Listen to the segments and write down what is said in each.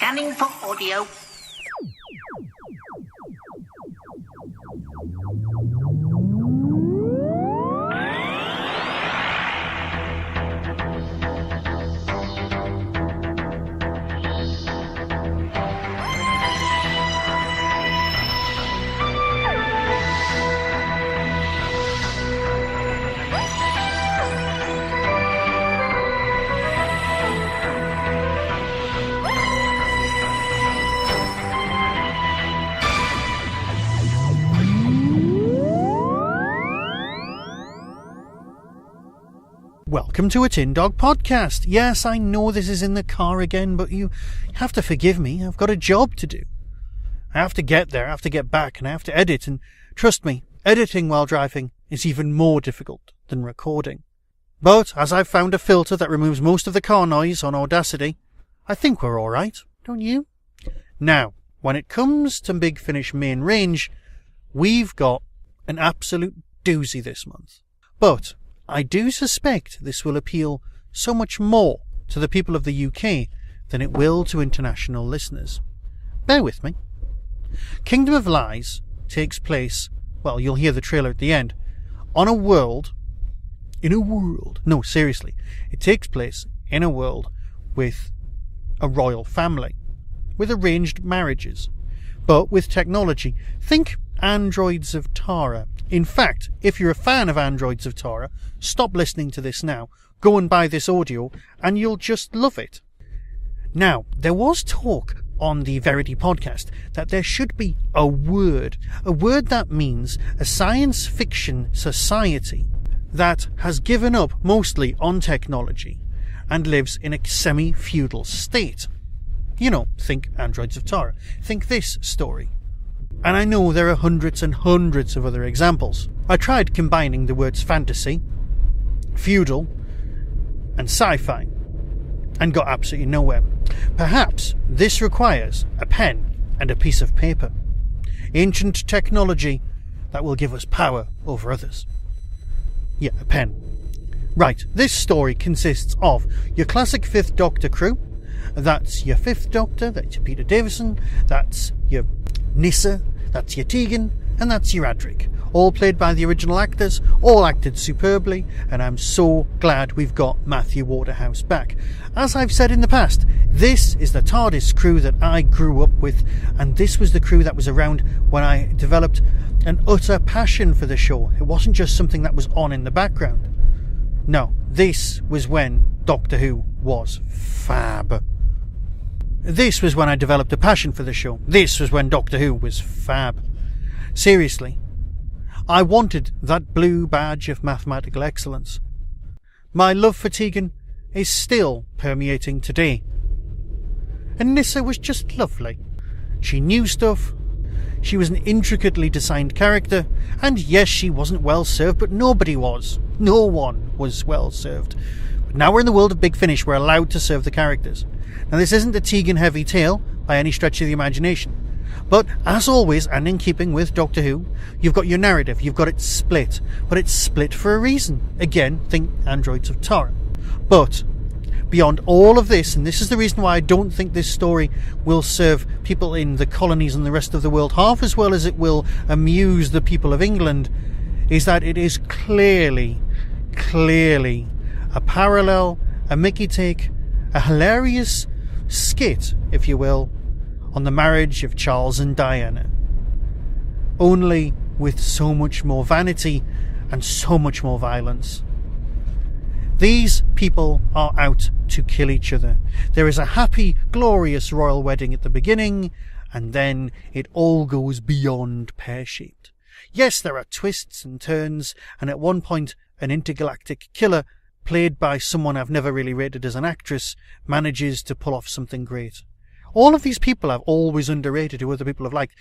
Scanning for audio. Welcome to a Tin Dog podcast. Yes, I know this is in the car again, but you have to forgive me. I've got a job to do. I have to get there, I have to get back, and I have to edit, and trust me, editing while driving is even more difficult than recording. But as I've found a filter that removes most of the car noise on Audacity, I think we're alright, don't you? Now, when it comes to Big Finish main range, we've got an absolute doozy this month. But I do suspect this will appeal so much more to the people of the UK than it will to international listeners. Bear with me. Kingdom of Lies takes place, well, you'll hear the trailer at the end, on a world, no, seriously, it takes place in a world with a royal family, with arranged marriages, but with technology. Think Androids of Tara. In fact, if you're a fan of Androids of Tara, stop listening to this now, go and buy this audio, and you'll just love it. Now, there was talk on the Verity podcast that there should be a word that means a science fiction society that has given up mostly on technology and lives in a semi-feudal state. You know, think Androids of Tara. Think this story. And I know there are hundreds and hundreds of other examples. I tried combining the words fantasy, feudal, and sci-fi, and got absolutely nowhere. Perhaps this requires a pen and a piece of paper. Ancient technology that will give us power over others. Yeah, a pen. Right, this story consists of your classic Fifth Doctor crew. That's your Fifth Doctor, that's your Peter Davison, that's your Nyssa, that's your Tegan, and that's your Adric. All played by the original actors, all acted superbly, and I'm so glad we've got Matthew Waterhouse back. As I've said in the past, this is the TARDIS crew that I grew up with, and this was the crew that was around when I developed an utter passion for the show. It wasn't just something that was on in the background. No, this was when Doctor Who was fab. This was when I developed a passion for the show. This was when Doctor Who was fab. Seriously. I wanted that blue badge of mathematical excellence. My love for Tegan is still permeating today. And Nyssa was just lovely. She knew stuff. She was an intricately designed character. And yes, she wasn't well served, but nobody was. No one was well served. But now we're in the world of Big Finish. We're allowed to serve the characters. Now, this isn't a Tegan heavy tale by any stretch of the imagination. But, as always, and in keeping with Doctor Who, you've got your narrative, you've got it split. But it's split for a reason. Again, think Androids of Tara. But, beyond all of this, and this is the reason why I don't think this story will serve people in the colonies and the rest of the world half as well as it will amuse the people of England, is that it is clearly a parallel, a Mickey take, a hilarious skit, if you will, on the marriage of Charles and Diana. Only with so much more vanity and so much more violence. These people are out to kill each other. There is a happy, glorious royal wedding at the beginning, and then it all goes beyond pear-shaped. Yes, there are twists and turns, and at one point an intergalactic killer, played by someone I've never really rated as an actress, manages to pull off something great. All of these people I've always underrated who other people have liked,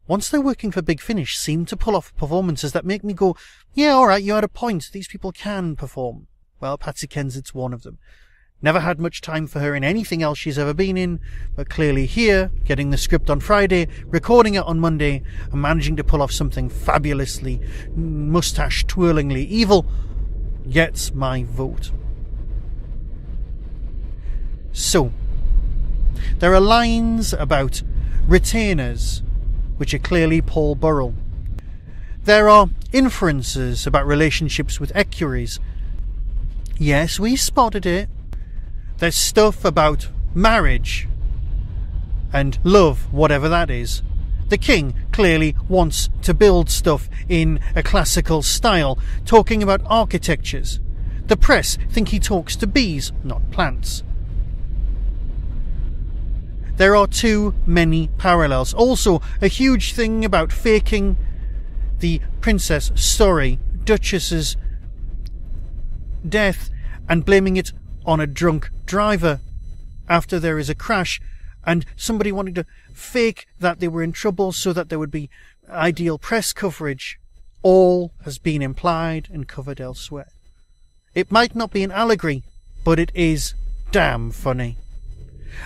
once they're working for Big Finish, seem to pull off performances that make me go, yeah, alright, you had a point, these people can perform. Well, Patsy Kensit's one of them. Never had much time for her in anything else she's ever been in, but clearly here, getting the script on Friday, recording it on Monday, and managing to pull off something fabulously, moustache-twirlingly evil, gets my vote. So, There are lines about retainers, which are clearly Paul Burrell. There are inferences about relationships with equerries. Yes, we spotted it. There's stuff about marriage and love, whatever that is. The king clearly wants to build stuff in a classical style, talking about architectures. The press think he talks to bees, not plants. There are too many parallels. Also, a huge thing about faking the princess story, Duchess's death, and blaming it on a drunk driver after there is a crash, and somebody wanting to fake that they were in trouble so that there would be ideal press coverage. All has been implied and covered elsewhere. It might not be an allegory, but it is damn funny.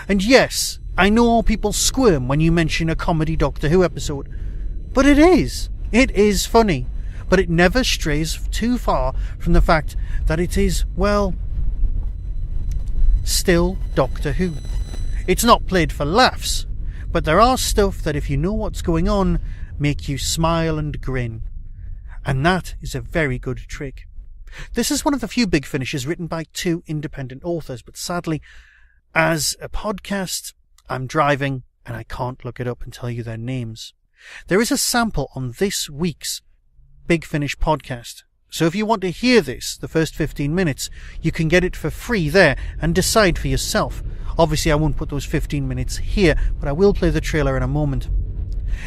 And yes, I know people squirm when you mention a comedy Doctor Who episode, but it is funny, but it never strays too far from the fact that it is, well, still Doctor Who. It's not played for laughs, but there are stuff that, if you know what's going on, make you smile and grin. And that is a very good trick. This is one of the few big finishes written by two independent authors, but sadly, as a podcast, I'm driving and I can't look it up and tell you their names. There is a sample on this week's Big Finish podcast. So if you want to hear this, the first 15 minutes, you can get it for free there and decide for yourself. Obviously, I won't put those 15 minutes here, but I will play the trailer in a moment.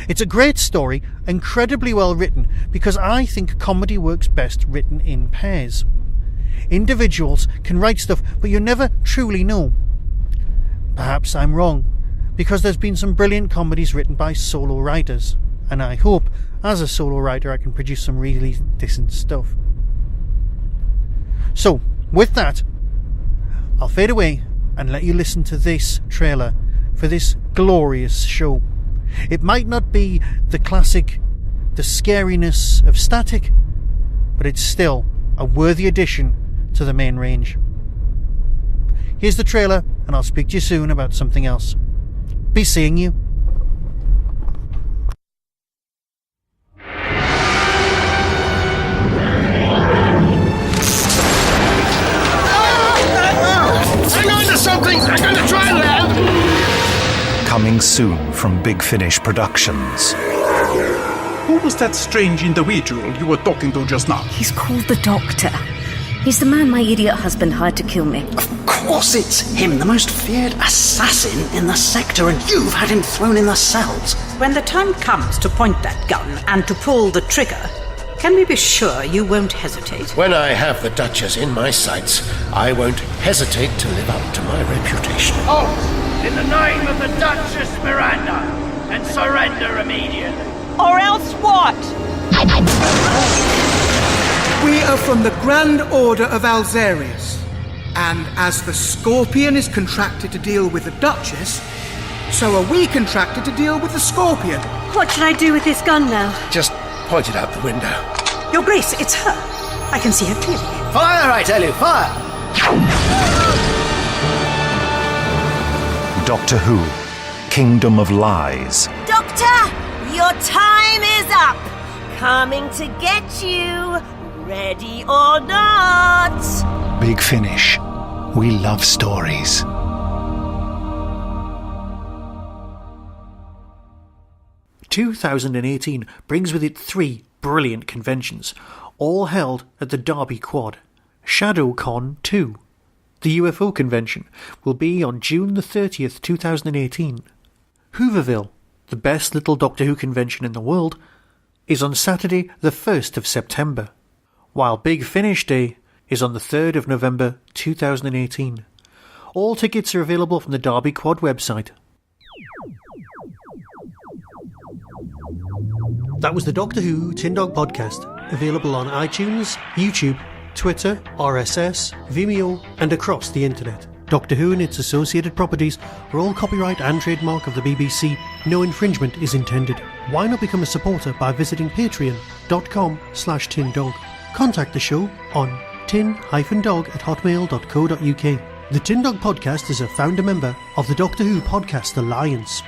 It's a great story, incredibly well written, because I think comedy works best written in pairs. Individuals can write stuff, but you never truly know. Perhaps I'm wrong, because there's been some brilliant comedies written by solo writers, and I hope, as a solo writer, I can produce some really decent stuff. So, with that, I'll fade away and let you listen to this trailer for this glorious show. It might not be the classic, the scariness of Static, but it's still a worthy addition to the main range. Here's the trailer, and I'll speak to you soon about something else. Be seeing you. Hang on to something! I'm going to try and land! Coming soon from Big Finish Productions. Who was that strange individual you were talking to just now? He's called the Doctor. He's the man my idiot husband hired to kill me. Of course it's him, the most feared assassin in the sector, and you've had him thrown in the cells. When the time comes to point that gun and to pull the trigger, can we be sure you won't hesitate? When I have the Duchess in my sights, I won't hesitate to live up to my reputation. Oh, in the name of the Duchess Miranda, and surrender immediately. Or else what? We are from the Grand Order of Alzarius, and as the Scorpion is contracted to deal with the Duchess, so are we contracted to deal with the Scorpion. What should I do with this gun now? Just point it out the window. Your Grace, it's her. I can see her clearly. Fire, I tell you, fire! Doctor Who, Kingdom of Lies. Doctor, your time is up. Coming to get you. Ready or not? Big Finish. We love stories. "2018 brings with it 3 brilliant conventions, all held at the Derby Quad. ShadowCon 2. The UFO convention will be on June the 30th, 2018. Hooverville, the best little Doctor Who convention in the world, is on Saturday the 1st of September, while Big Finish Day is on the 3rd of November 2018. All tickets are available from the Derby Quad website. That was the Doctor Who Tin Dog podcast, available on iTunes, YouTube, Twitter, RSS, Vimeo, and across the internet. Doctor Who and its associated properties are all copyright and trademark of the BBC. No infringement is intended. Why not become a supporter by visiting patreon.com/tindog. Contact the show on tin-dog@hotmail.co.uk. The Tin Dog Podcast is a founder member of the Doctor Who Podcast Alliance.